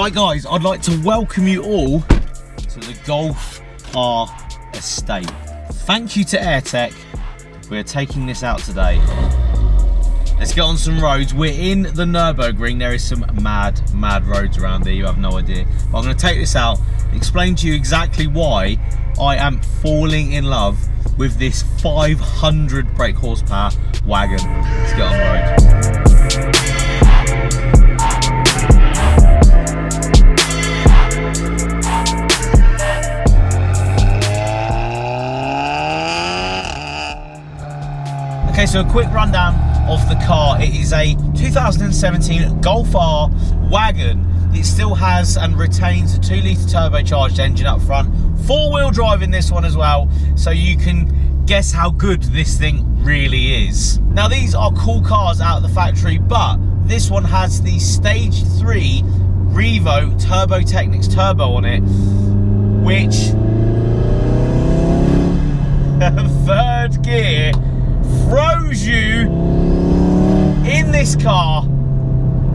Right guys, I'd like to welcome you all to the Golf R estate. Thank you to AirTech. We're taking this out today. Let's get on some roads. We're in the Nürburgring. There is some mad roads around here, you have no idea. But I'm gonna take this out and explain to you exactly why I am falling in love with this 500 brake horsepower wagon. Let's get on the road. Okay, so a quick rundown of the car. It is a 2017 Golf R wagon. It still has and retains a 2-litre turbocharged engine up front. 4-wheel drive in this one as well, so you can guess how good this thing really is. Now these are cool cars out of the factory, but this one has the Stage 3 Revo Turbo Technics turbo on it, which third gear throws you in this car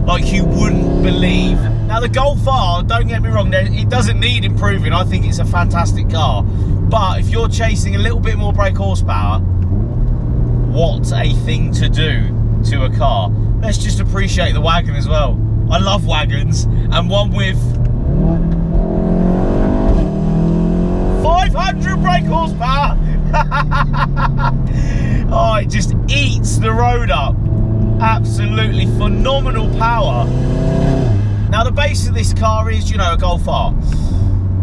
like you wouldn't believe. Now the Golf R, don't get me wrong, it doesn't need improving. I think it's a fantastic car, but if you're chasing a little bit more brake horsepower, what a thing to do to a car. Let's just appreciate the wagon as well. I love wagons, and one with 500 brake horsepower. Oh, it just eats the road up. Absolutely phenomenal power. Now the base of this car is, you know, a Golf R,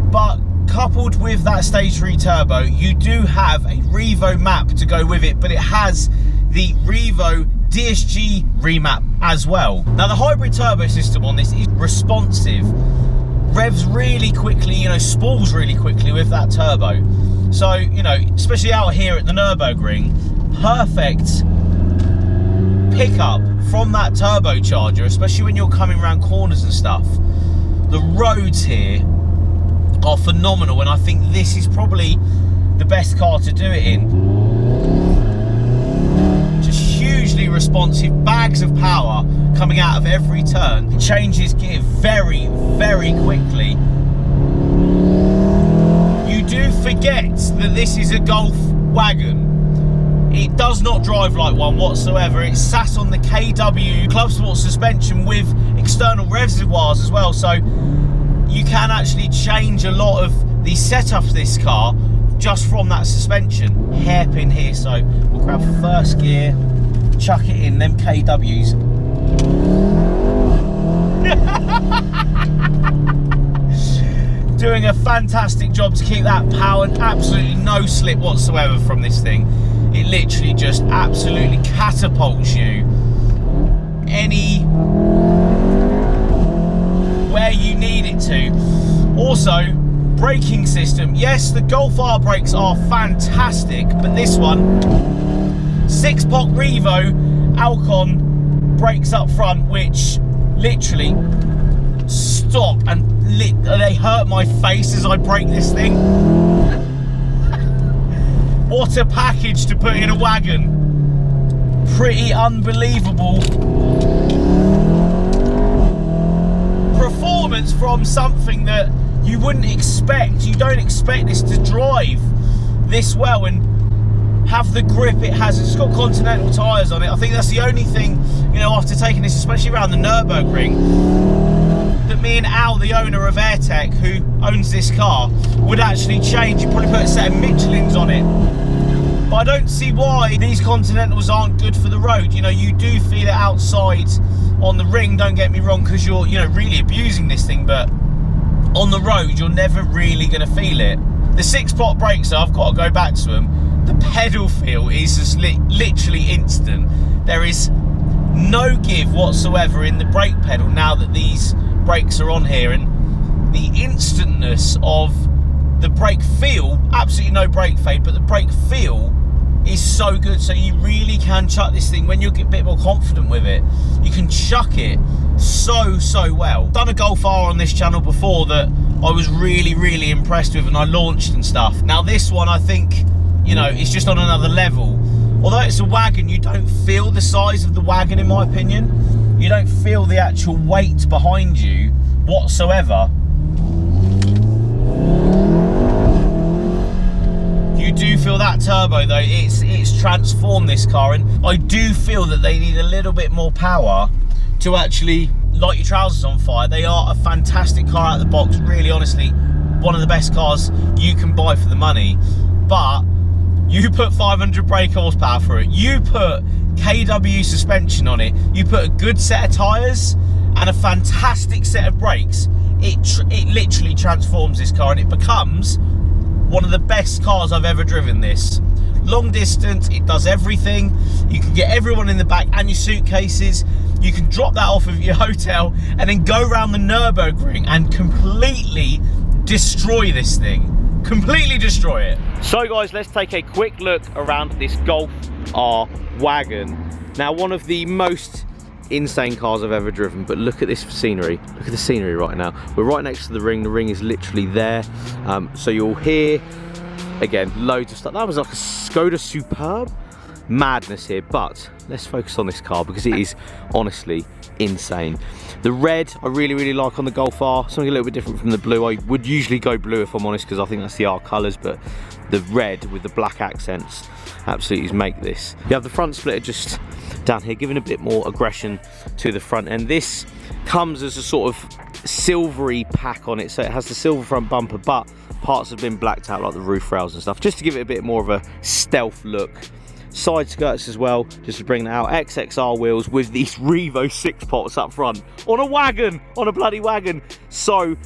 but coupled with that Stage 3 turbo, you do have a Revo map to go with it, but it has the Revo DSG remap as well. Now the hybrid turbo system on this is responsive, revs really quickly, you know, spools really quickly with that turbo. So, you know, especially out here at the Nürburgring, perfect pickup from that turbocharger, especially when you're coming around corners and stuff. The roads here are phenomenal, and I think this is probably the best car to do it in. Just hugely responsive, bags of power coming out of every turn. It changes gear very, very quickly. You do forget that this is a Golf wagon. It does not drive like one whatsoever. It's sat on the KW Club Sport suspension with external reservoirs as well, so you can actually change a lot of the setup of this car just from that suspension. Hairpin here, so we'll grab first gear, chuck it in, them KWs. Doing a fantastic job to keep that power, and absolutely no slip whatsoever from this thing. It literally just absolutely catapults you where you need it to. Also, braking system. Yes, the Golf R brakes are fantastic, but this one, 6-pot Revo Alcon brakes up front, which literally stop and they hurt my face as I brake this thing. What a package to put in a wagon. Pretty unbelievable performance from something that you wouldn't expect. You don't expect this to drive this well and have the grip it has. It's got Continental tyres on it. I think that's the only thing, you know, after taking this, especially around the Nürburgring, that me and Al, the owner of AirTech, who owns this car, would actually change. You'd probably put a set of Michelins on it. But I don't see why these Continentals aren't good for the road. You know, you do feel it outside on the ring, don't get me wrong, because you're, you know, really abusing this thing, but on the road, you're never really going to feel it. The 6-pot brakes, though, I've got to go back to them. The pedal feel is just literally instant. There is no give whatsoever in the brake pedal now that these brakes are on here, and the instantness of the brake feel, absolutely no brake fade, but the brake feel is so good. So you really can chuck this thing when you get a bit more confident with it. You can chuck it so well. Done a Golf R on this channel before that I was really impressed with, and I launched and stuff. Now this one, I think, you know, it's just on another level. Although it's a wagon, you don't feel the size of the wagon, in my opinion. You don't feel the actual weight behind you whatsoever. You do feel that turbo though, it's transformed this car, and I do feel that they need a little bit more power to actually light your trousers on fire. They are a fantastic car out of the box, really honestly, one of the best cars you can buy for the money. But you put 500 brake horsepower through it, you put KW suspension on it, you put a good set of tyres and a fantastic set of brakes, it literally transforms this car, and it becomes one of the best cars I've ever driven. This long distance, it does everything. You can get everyone in the back and your suitcases. You can drop that off of your hotel and then go around the Nürburgring and completely destroy this thing. Completely destroy it. So guys, let's take a quick look around this Golf R wagon. Now, one of the most insane cars I've ever driven, but look at this scenery. Look at the scenery right now. We're right next to the ring. The ring is literally there. So you'll hear, again, loads of stuff. That was like a Skoda Superb. Madness here, but let's focus on this car because it is honestly insane. The red I really like on the Golf R, something a little bit different from the blue. I would usually go blue if I'm honest, because I think that's the R colours, but the red with the black accents absolutely make this. You have the front splitter just down here, giving a bit more aggression to the front end. This comes as a sort of silvery pack on it, so it has the silver front bumper, but parts have been blacked out like the roof rails and stuff, just to give it a bit more of a stealth look. Side skirts as well, just to bring that out. XXR wheels with these Revo 6 pots up front on a wagon, on a bloody wagon. So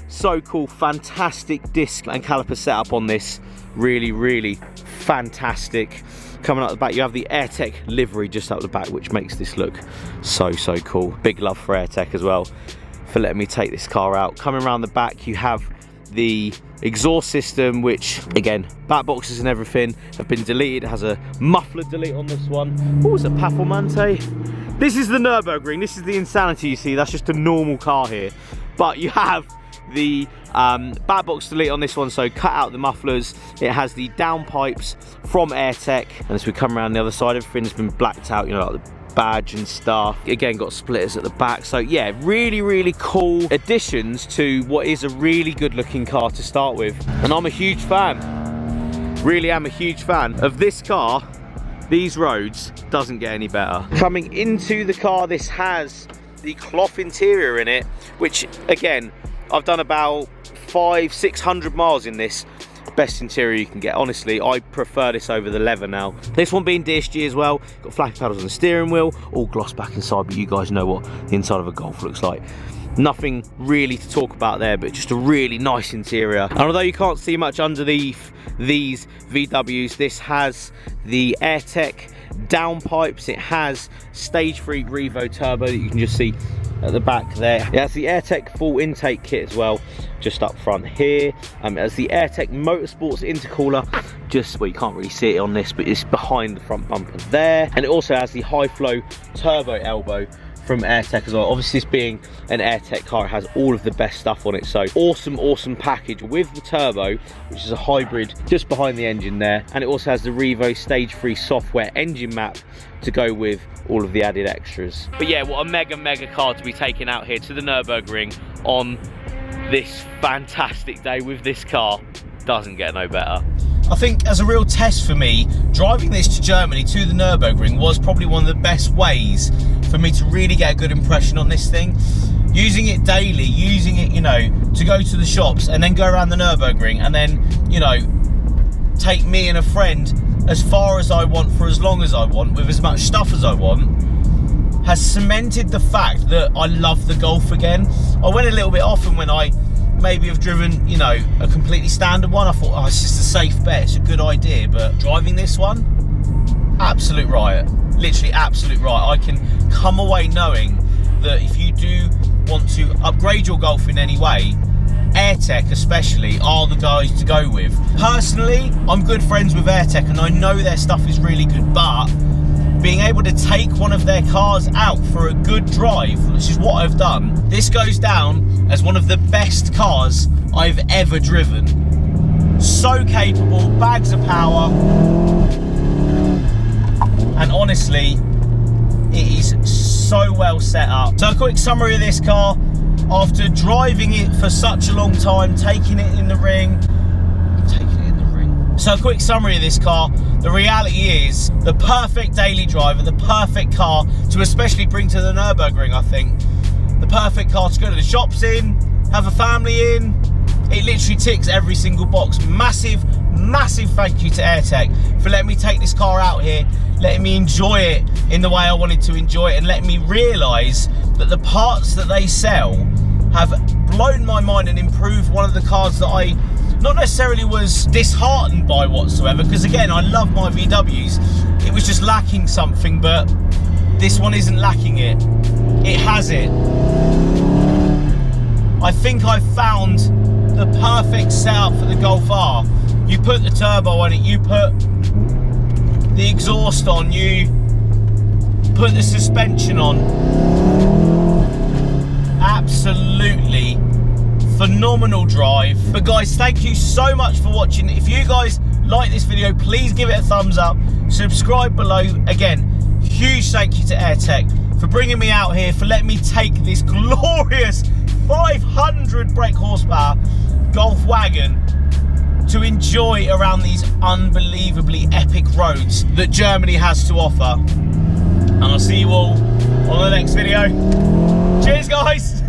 cool. Fantastic disc and caliper setup on this. Really fantastic. Coming up the back, you have the AirTech livery just up the back, which makes this look so cool. Big love for AirTech as well for letting me take this car out. Coming around the back, you have the exhaust system, which again, back boxes and everything have been deleted. It has a muffler delete on this one. Oh, it's a Performante. This is the Nürburgring. This is the insanity you see. That's just a normal car here, but you have the back box delete on this one, so cut out the mufflers. It has the downpipes from AirTech, and as we come around the other side, everything's been blacked out, you know, like the badge and stuff. Again, got splitters at the back. So yeah, really cool additions to what is a really good looking car to start with, and I'm a huge fan. Really am a huge fan of this car. These roads doesn't get any better. Coming into the car, this has the cloth interior in it, which again, I've done about 500-600 miles in this. Best interior you can get. Honestly, I prefer this over the leather now. This one being DSG as well. Got flappy paddles on the steering wheel, all gloss back inside, but you guys know what the inside of a Golf looks like. Nothing really to talk about there, but just a really nice interior. And although you can't see much underneath these VWs, this has the AirTech downpipes. It has stage 3 Revo turbo that you can just see at the back there. It has the AirTech full intake kit as well, just up front here. It has the AirTech Motorsports intercooler, just, well, you can't really see it on this, but it's behind the front bumper there. And it also has the high flow turbo elbow from AirTech as well. Obviously, this being an AirTech car, it has all of the best stuff on it. So awesome package with the turbo, which is a hybrid just behind the engine there. And it also has the Revo stage 3 software engine map to go with all of the added extras. But yeah, what a mega car to be taken out here to the Nürburgring on this fantastic day with this car. Doesn't get no better. I think as a real test for me, driving this to Germany, to the Nürburgring, was probably one of the best ways for me to really get a good impression on this thing. Using it daily, using it, you know, to go to the shops and then go around the Nürburgring and then, you know, take me and a friend as far as I want for as long as I want with as much stuff as I want, has cemented the fact that I love the Golf again. I went a little bit off, and when I maybe have driven, you know, a completely standard one, I thought, oh, it's just a safe bet, it's a good idea. But driving this one, absolute riot. Literally absolute riot. I can come away knowing that if you do want to upgrade your Golf in any way, AirTech especially are the guys to go with. Personally, I'm good friends with AirTech and I know their stuff is really good, but being able to take one of their cars out for a good drive, which is what I've done, this goes down as one of the best cars I've ever driven. So capable, bags of power, and honestly, it is so well set up. So a quick summary of this car. after driving it for such a long time, taking it in the ring. So a quick summary of this car. The reality is the perfect daily driver, the perfect car to especially bring to the Nürburgring, I think. The perfect car to go to the shops in, have a family in. It literally ticks every single box. Massive thank you to AirTech for letting me take this car out here, letting me enjoy it in the way I wanted to enjoy it, and letting me realise that the parts that they sell have blown my mind and improved one of the cars that I not necessarily was disheartened by whatsoever, because again, I love my VWs. It was just lacking something, but this one isn't lacking it. It has it. I think I've found the perfect setup for the Golf R. You put the turbo on it, you put the exhaust on, you put the suspension on. Absolutely phenomenal drive. But guys, thank you so much for watching. If you guys like this video, please give it a thumbs up, subscribe below. Again, huge thank you to AirTech for bringing me out here, for letting me take this glorious 500 brake horsepower Golf wagon to enjoy around these unbelievably epic roads that Germany has to offer. And I'll see you all on the next video. Cheers guys.